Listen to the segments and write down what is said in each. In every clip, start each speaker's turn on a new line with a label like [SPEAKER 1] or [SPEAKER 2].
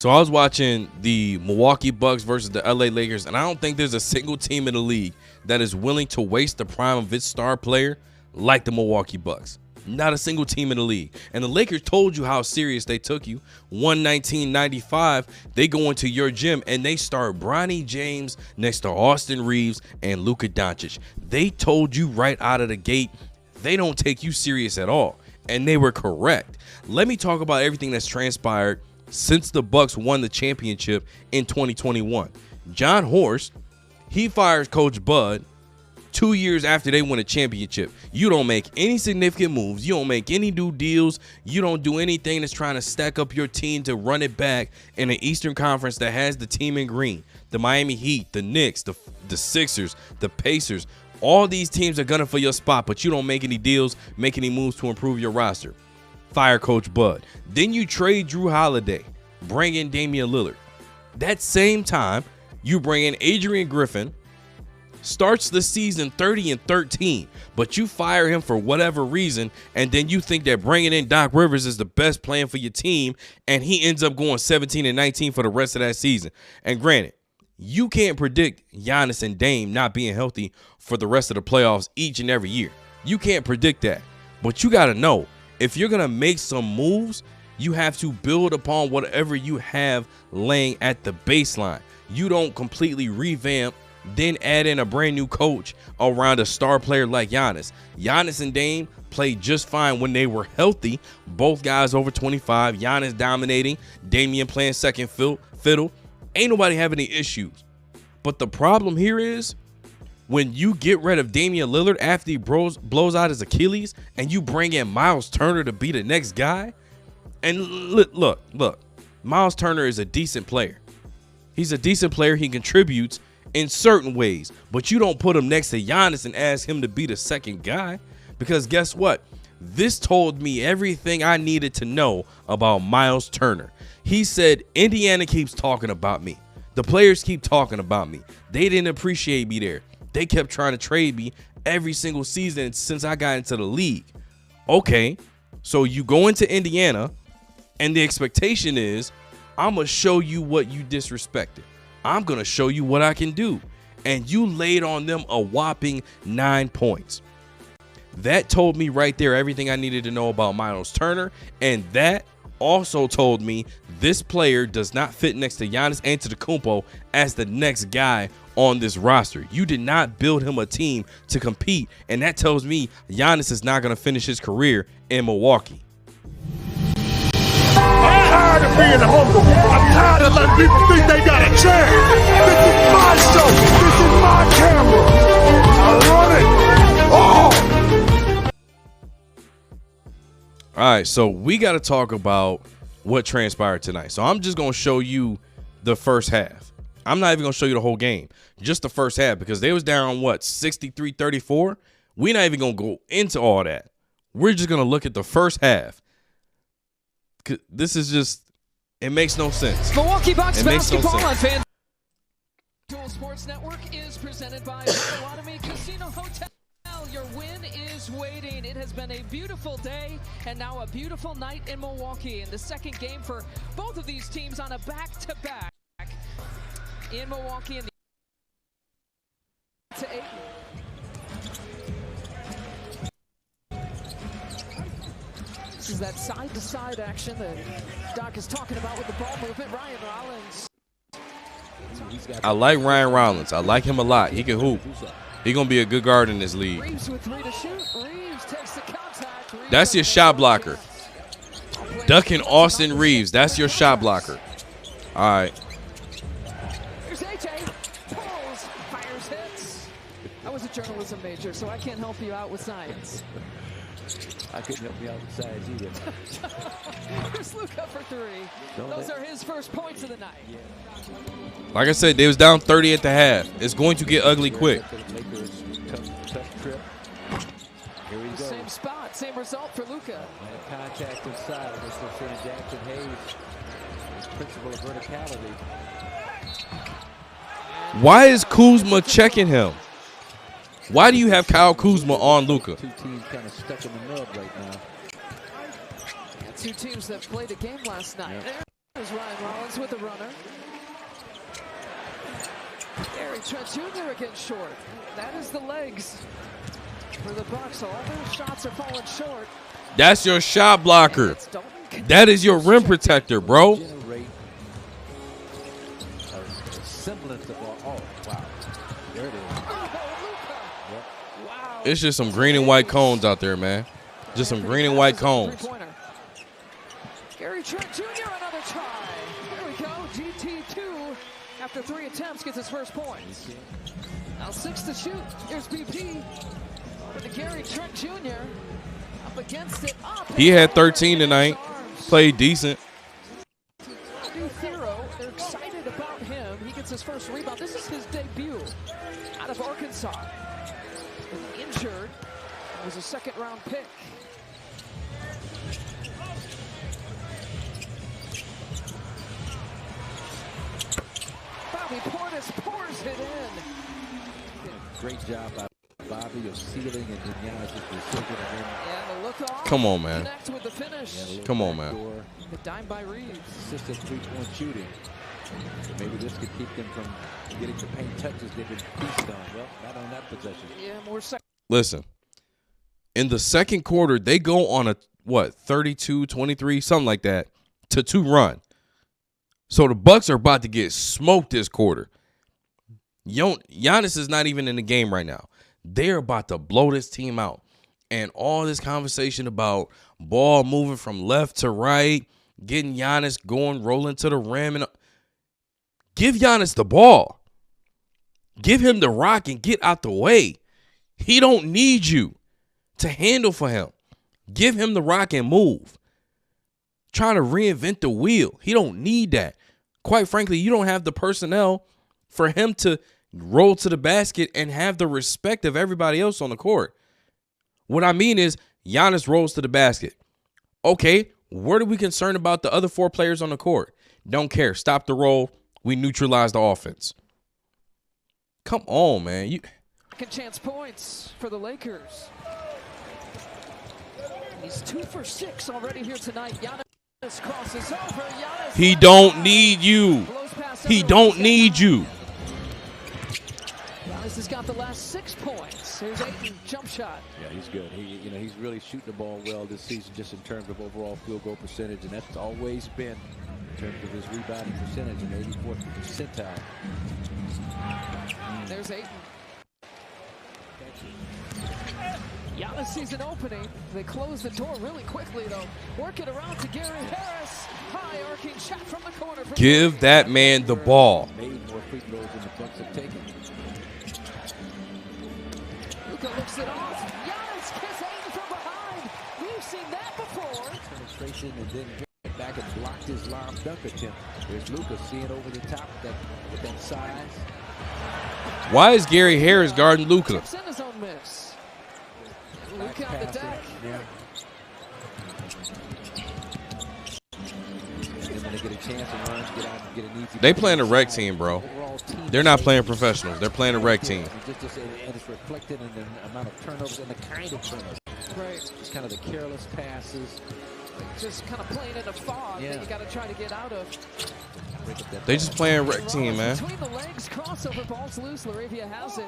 [SPEAKER 1] So I was watching the Milwaukee Bucks versus the LA Lakers, and I don't think there's a single team in the league that is willing to waste the prime of its star player like the Milwaukee Bucks. Not a single team in the league. And the Lakers told you how serious they took you. 119-95, they go into your gym and they start Bronny James next to Austin Reaves and Luka Doncic. They told you right out of the gate they don't take you serious at all. And they were correct. Let me talk about everything that's transpired since the Bucks won the championship in 2021. John Horst, he fires Coach Bud 2 years after they win a championship. You don't make any significant moves. You don't make any new deals. You don't do anything that's trying to stack up your team to run it back in the Eastern Conference that has the team in green. The Miami Heat, the Knicks, the Sixers, the Pacers. All these teams are gunning for your spot, but you don't make any deals, make any moves to improve your roster. Fire Coach Bud. Then you trade Drew Holiday, bring in Damian Lillard. That same time, you bring in Adrian Griffin, starts the season 30-13, but you fire him for whatever reason, and then you think that bringing in Doc Rivers is the best plan for your team, and he ends up going 17-19 for the rest of that season. And granted, you can't predict Giannis and Dame not being healthy for the rest of the playoffs each and every year. You can't predict that, but you got to know, if you're going to make some moves, you have to build upon whatever you have laying at the baseline. You don't completely revamp, then add in a brand new coach around a star player like Giannis. Giannis and Dame played just fine when they were healthy. Both guys over 25. Giannis dominating. Damian playing second fiddle. Ain't nobody having any issues. But the problem here is when you get rid of Damian Lillard after he blows out his Achilles and you bring in Miles Turner to be the next guy. And look, Miles Turner is a decent player. He's a decent player. He contributes in certain ways, but you don't put him next to Giannis and ask him to be the second guy, because guess what? This told me everything I needed to know about Miles Turner. He said, Indiana keeps talking about me. The players keep talking about me. They didn't appreciate me there. They kept trying to trade me every single season since I got into the league. Okay, so you go into Indiana, and the expectation is, I'm going to show you what you disrespected. I'm going to show you what I can do. And you laid on them a whopping 9 points. That told me right there everything I needed to know about Miles Turner. And that also told me this player does not fit next to Giannis Antetokounmpo as the next guy on this roster. You did not build him a team to compete. And that tells me Giannis is not going to finish his career in Milwaukee.
[SPEAKER 2] I'm tired of being humble. I'm tired of letting people think they got a chance. This is my show. This is my camera. I run it. Oh!
[SPEAKER 1] All right, so we got to talk about what transpired tonight. So I'm just going to show you the first half. I'm not even going to show you the whole game, just the first half, because they was down, what, 63-34? We're not even going to go into all that. We're just going to look at the first half. This is just, it makes no sense.
[SPEAKER 3] Milwaukee Bucks basketball on
[SPEAKER 1] Fan
[SPEAKER 3] Sports Network is presented by Potawatomi Casino Hotel. Your win is waiting. It has been a beautiful day and now a beautiful night in Milwaukee. And the second game for both of these teams on a back-to-back in Milwaukee. And to 8. This is that side-to-side action that Doc is talking about with the ball movement. Ryan Rollins.
[SPEAKER 1] I like Ryan Rollins. I like him a lot. He can hoop. He's going to be a good guard in this league.
[SPEAKER 3] Reaves with 3 to shoot. Reaves takes the contact. Reaves
[SPEAKER 1] that's your shot blocker. Ducking Austin Reaves. That's your shot blocker. All right.
[SPEAKER 3] Here's AJ. Pulls. Fires hits. I was a journalism major, so I can't help you out with science.
[SPEAKER 4] I couldn't help you out with science either.
[SPEAKER 3] Here's Luka for 3. Those are his first points of the night.
[SPEAKER 1] Like I said, they was down 30 at the half. It's going to get ugly quick.
[SPEAKER 3] Same spot, same result for Luka.
[SPEAKER 4] And a contact inside. This will send Jackson Hayes. His principle of verticality.
[SPEAKER 1] Why is Kuzma checking him? Why do you have Kyle Kuzma on Luka?
[SPEAKER 4] Two teams kind of stuck in the mud right now.
[SPEAKER 3] Two teams that played a game last night. There's Ryan Rollins with the runner. Gary Trent Jr. against short. That is the legs for the Bucks. All their shots are falling short.
[SPEAKER 1] That's your shot blocker. That is your rim protector, bro.
[SPEAKER 4] Semblance of oh wow, there it is.
[SPEAKER 3] Wow.
[SPEAKER 1] It's just some green and white cones out there, man. Just some green and white cones.
[SPEAKER 3] Gary Trent Jr. another try. There we go. GT2 after 3 attempts gets his first points. Now 6 to shoot. Here's BP. Over to Gary Trent Jr. Up against it. Up.
[SPEAKER 1] He had 13 tonight. Played decent.
[SPEAKER 3] They're excited about him. He gets his first rebound. This is his debut out of Arkansas. Injured. Was a second-round pick. Bobby Portis pours it in.
[SPEAKER 4] Great job by Bobby of sealing and then Giannis' precision.
[SPEAKER 3] And the look off.
[SPEAKER 1] Come on, man.
[SPEAKER 3] Connect with the finish.
[SPEAKER 1] Come on, man.
[SPEAKER 3] The dime by Reaves.
[SPEAKER 4] Consistent three-point shooting. So maybe this could keep them from getting the paint touches they've been feasted on. Well, not on that possession.
[SPEAKER 3] Yeah, more
[SPEAKER 1] Listen, in the second quarter, they go on a, 32-23, something like that, to 2 run. So the Bucks are about to get smoked this quarter. Giannis is not even in the game right now. They're about to blow this team out. And all this conversation about ball moving from left to right, getting Giannis going, rolling to the rim. And give Giannis the ball. Give him the rock and get out the way. He don't need you to handle for him. Give him the rock and move. Trying to reinvent the wheel. He don't need that. Quite frankly, you don't have the personnel for him to roll to the basket and have the respect of everybody else on the court. What I mean is Giannis rolls to the basket. Okay, what are we concerned about the other 4 players on the court? Don't care. Stop the roll. We neutralize the offense. Come on, man.
[SPEAKER 3] second chance points for the Lakers. He's 2 for 6 already here tonight. Giannis crosses over. Giannis
[SPEAKER 1] He don't need you. He don't need you.
[SPEAKER 3] Giannis has got the last 6 points. Here's Ayton, jump shot.
[SPEAKER 4] Yeah, he's good. He's really shooting the ball well this season, just in terms of overall field goal percentage, and that's always been in terms of his rebounding percentage, an 84th percentile.
[SPEAKER 3] There's Ayton. Giannis sees an opening. They close the door really quickly, though. Work it around to Gary Harris. High arcing shot from the corner.
[SPEAKER 1] Give that man the ball.
[SPEAKER 4] Made more free throws than the Bucks have taken.
[SPEAKER 3] Luka looks it off. Giannis kiss Ayton from behind. We've seen that before.
[SPEAKER 4] Penetration and then back and blocked his lob dunk attempt. There's Luka seeing over the top with that size.
[SPEAKER 1] Why is Gary Harris guarding Luka?
[SPEAKER 3] In his own miss. Luka on the deck.
[SPEAKER 4] Yeah. And when they get a chance to run, get out and get an easy.
[SPEAKER 1] They playing a rec team, bro. They're not playing professionals. They're playing a rec team.
[SPEAKER 4] And it's reflected in the amount of turnovers and the kind of turnovers.
[SPEAKER 3] Right.
[SPEAKER 4] Just kind of the careless passes.
[SPEAKER 3] Just kind of playing in a fog that you got to try to get out of.
[SPEAKER 1] They just playing rec team, man.
[SPEAKER 3] Between the legs, crossover, ball's loose. Laravia has it.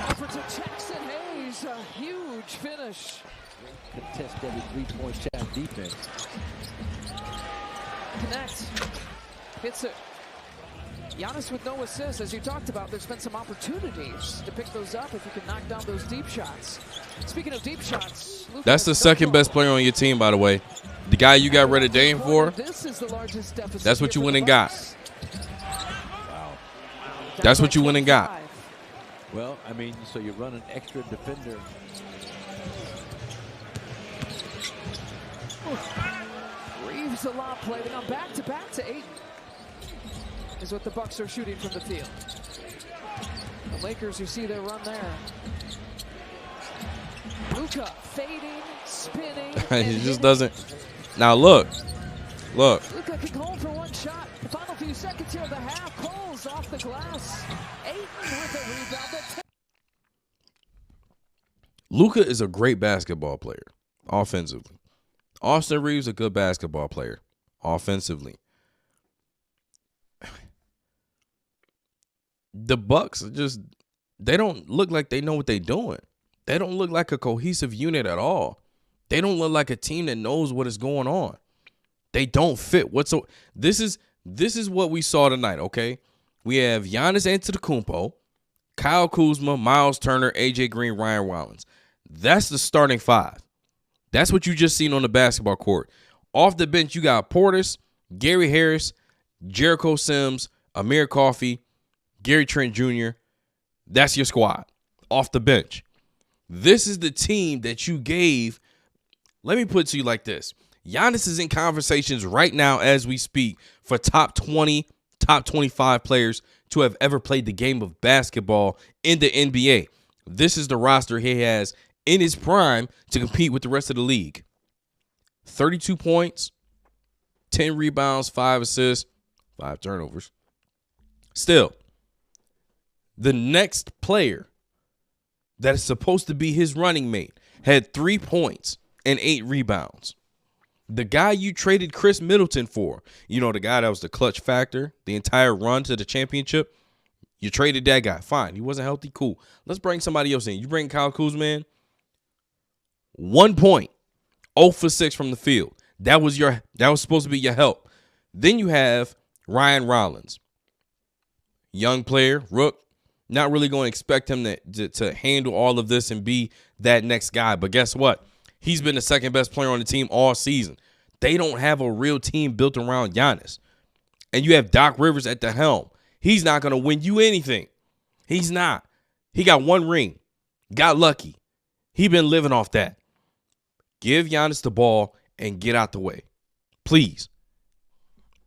[SPEAKER 3] Offer to Jackson Hayes, a huge finish.
[SPEAKER 4] Contest every three-point shot defense.
[SPEAKER 3] Connects. Hits it. Giannis with no assists, as you talked about. There's been some opportunities to pick those up if you can knock down those deep shots. Speaking of deep shots, Luka
[SPEAKER 1] That's the second best player on your team, by the way. The guy you got rid of Dame for,
[SPEAKER 3] this is the largest deficit.
[SPEAKER 1] that's what you went and got.
[SPEAKER 4] Wow.
[SPEAKER 1] That's what you went and got.
[SPEAKER 4] Well, I mean, so you run an extra defender.
[SPEAKER 3] Reaves a lot play. They gone back to 8. Is what the Bucks are shooting from the field. The Lakers, you see their run there. Luka fading, spinning.
[SPEAKER 1] He just doesn't. Now look.
[SPEAKER 3] Luka can hold for one shot. The final few seconds here of the half. Pulls off the glass. Ayton with a rebound.
[SPEAKER 1] Luka is a great basketball player, offensively. Austin Reaves a good basketball player offensively. The Bucks they don't look like they know what they're doing. They don't look like a cohesive unit at all. They don't look like a team that knows what is going on. They don't fit whatsoever. This is what we saw tonight, okay? We have Giannis Antetokounmpo, Kyle Kuzma, Miles Turner, AJ Green, Ryan Rollins. That's the starting five. That's what you just seen on the basketball court. Off the bench, you got Portis, Gary Harris, Jericho Sims, Amir Coffey, Gary Trent Jr. That's your squad off the bench. This is the team that you gave. Let me put it to you like this. Giannis is in conversations right now as we speak for top 20, top 25 players to have ever played the game of basketball in the NBA. This is the roster he has in his prime to compete with the rest of the league. 32 points, 10 rebounds, 5 assists, 5 turnovers. Still, the next player that is supposed to be his running mate had 3 points and 8 rebounds. The guy you traded Chris Middleton for, you know, the guy that was the clutch factor, the entire run to the championship, you traded that guy. Fine, he wasn't healthy, cool. Let's bring somebody else in. You bring Kyle Kuzma in, 1 point, 0 for 6 from the field. That was supposed to be your help. Then you have Ryan Rollins, young player, rook. Not really going to expect him to handle all of this and be that next guy. But guess what? He's been the second best player on the team all season. They don't have a real team built around Giannis. And you have Doc Rivers at the helm. He's not going to win you anything. He's not. He got 1 ring. Got lucky. He been living off that. Give Giannis the ball and get out the way. Please.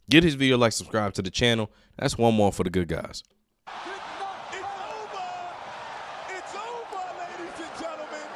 [SPEAKER 1] Get his video, like, subscribe to the channel. That's one more for the good guys.
[SPEAKER 2] It's over, ladies and gentlemen.